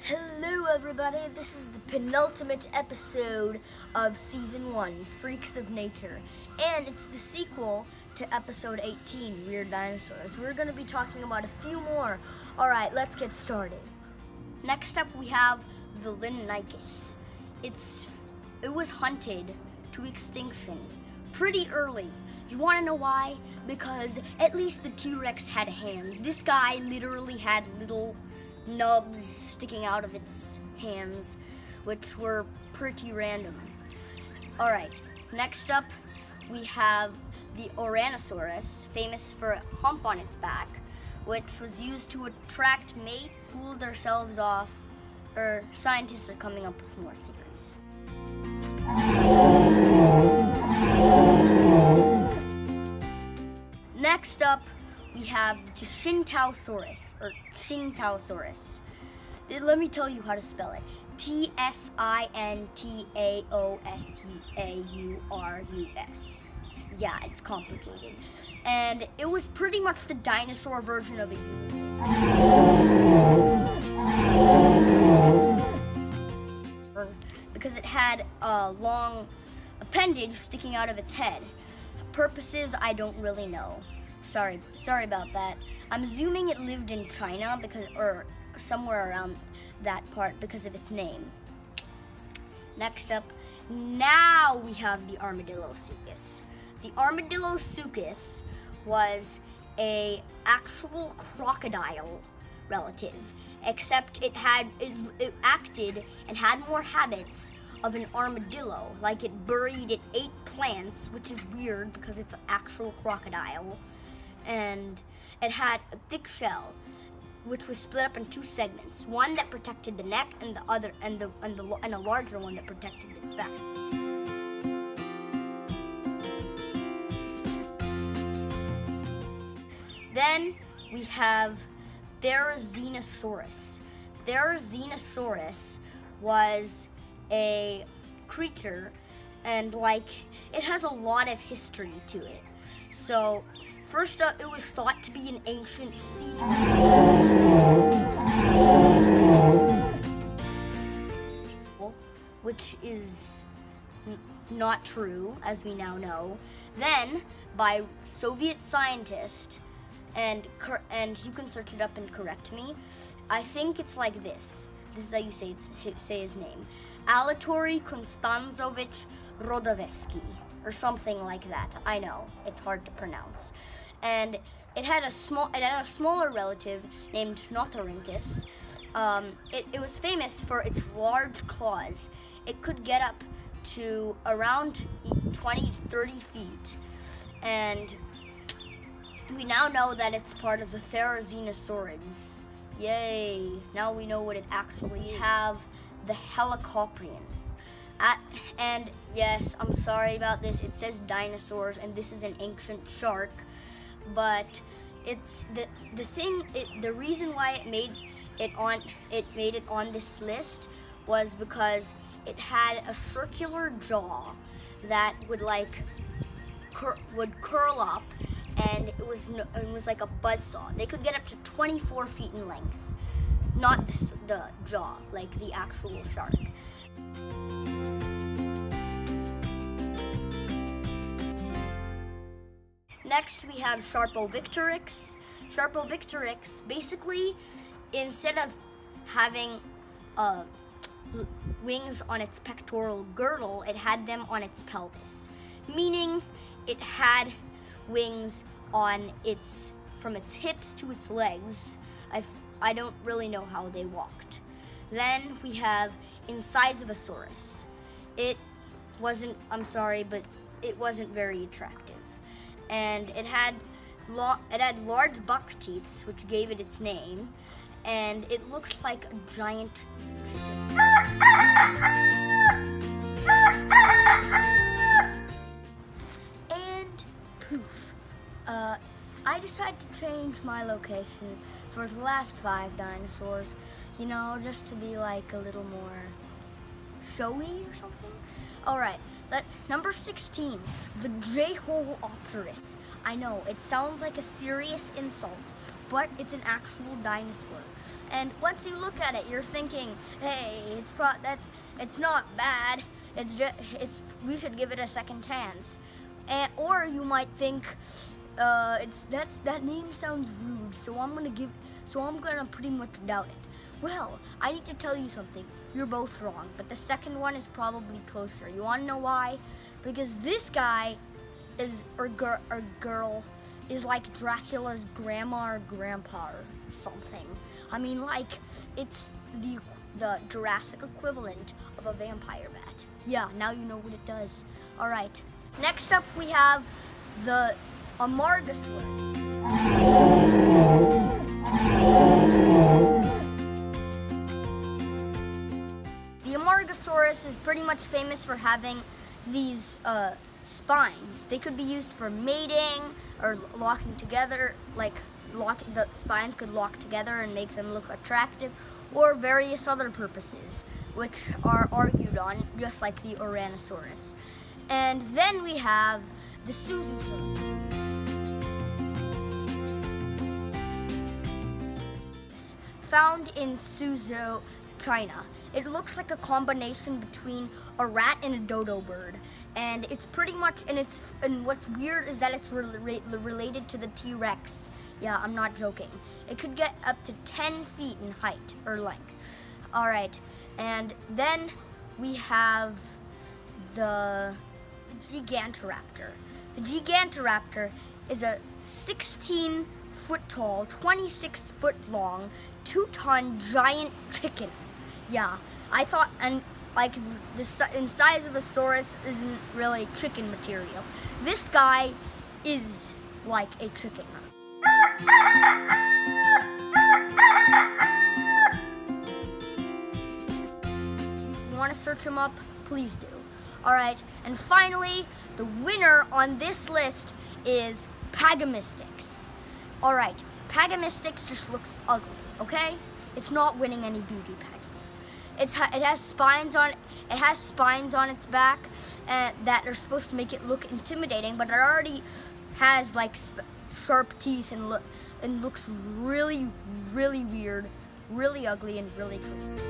Hello everybody, this is the penultimate episode of Season 1, Freaks of Nature. And it's the sequel to Episode 18, Weird Dinosaurs. We're going to be talking about a few more. Alright, let's get started. Next up we have the Linnaicus. It was hunted to extinction pretty early. You want to know why? Because at least the T-Rex had hands. This guy literally had little nubs sticking out of its hands, which were pretty random. Alright, next up we have the Ouranosaurus, famous for a hump on its back, which was used to attract mates, cool themselves off, or scientists are coming up with more theories. Next up, we have the Tsingtaosaurus, or Tsingtaosaurus. Let me tell you how to spell it. Tsingtaosaurus. Yeah, it's complicated. And it was pretty much the dinosaur version of a because it had a long appendage sticking out of its head. Purposes, I don't really know. Sorry about that. I'm assuming it lived in China or somewhere around that part because of its name. Next up, now we have the Armadillosuchus. The Armadillosuchus was a actual crocodile relative, except it acted and had more habits of an armadillo. Like it ate plants, which is weird because it's an actual crocodile. And it had a thick shell, which was split up in two segments: one that protected the neck, and the other, and a larger one that protected its back. Then we have Therizinosaurus. Therizinosaurus was a creature, and it has a lot of history to it. So first up, it was thought to be an ancient sea which is not true, as we now know. Then, by Soviet scientist, and you can search it up and correct me, I think it's like this. This is how you say his name. Aleatory Konstanzovich Rodovetsky, or something like that. I know, it's hard to pronounce. And it had a smaller relative named Nothorhynchus. It was famous for its large claws. It could get up to around 20 to 30 feet. And we now know that it's part of the Therizinosaurids. Yay! Now we know what it actually is. We have the Helicoprion. And yes, I'm sorry about this. It says dinosaurs, and this is an ancient shark. But it's the reason why it made it on this list was because it had a circular jaw that would curl up, and it was like a buzzsaw. They could get up to 24 feet in length. Not the jaw, like the actual shark. Next, we have Sharpovictorix. Sharpovictorix, basically, instead of having wings on its pectoral girdle, it had them on its pelvis, meaning it had wings on from its hips to its legs. I don't really know how they walked. Then we have Incisivsaurus. It wasn't very attractive. And it had large buck teeth, which gave it its name, and it looked like a giant and poof. I decided to change my location for the last 5 dinosaurs, just to be like a little more showy or something. Alright, number 16, the J-Holeopterus. I know, it sounds like a serious insult, but it's an actual dinosaur. And once you look at it, you're thinking, hey, it's not bad. We should give it a second chance. Or you might think, that name sounds rude, so I'm gonna pretty much doubt it. Well, I need to tell you something. You're both wrong, but the second one is probably closer. You wanna know why? Because this guy or girl is like Dracula's grandma or grandpa or something. I mean, like, it's the Jurassic equivalent of a vampire bat. Yeah, now you know what it does. All right. Next up, we have the Amargasaurus. The Amargasaurus is pretty much famous for having these spines. They could be used for mating or locking together, the spines could lock together and make them look attractive, or various other purposes, which are argued on, just like the Ouranosaurus. And then we have the Suzusaurus. Found in Suzhou, China. It looks like a combination between a rat and a dodo bird. And it's pretty much, and what's weird is that it's related to the T-Rex. Yeah, I'm not joking. It could get up to 10 feet in height or length. All right, and then we have the Gigantoraptor. The Gigantoraptor is a 16-foot tall, 26-foot long, 2-ton giant chicken. Yeah, I thought, and like the size of a saurus isn't really chicken material. This guy is like a chicken. You want to search him up? Please do. All right, and finally, the winner on this list is Pagamistix. All right, Pagamistix just looks ugly, okay? It's not winning any beauty pageants. It has spines on its back that are supposed to make it look intimidating, but it already has like sharp teeth and looks really, really weird, really ugly, and really creepy.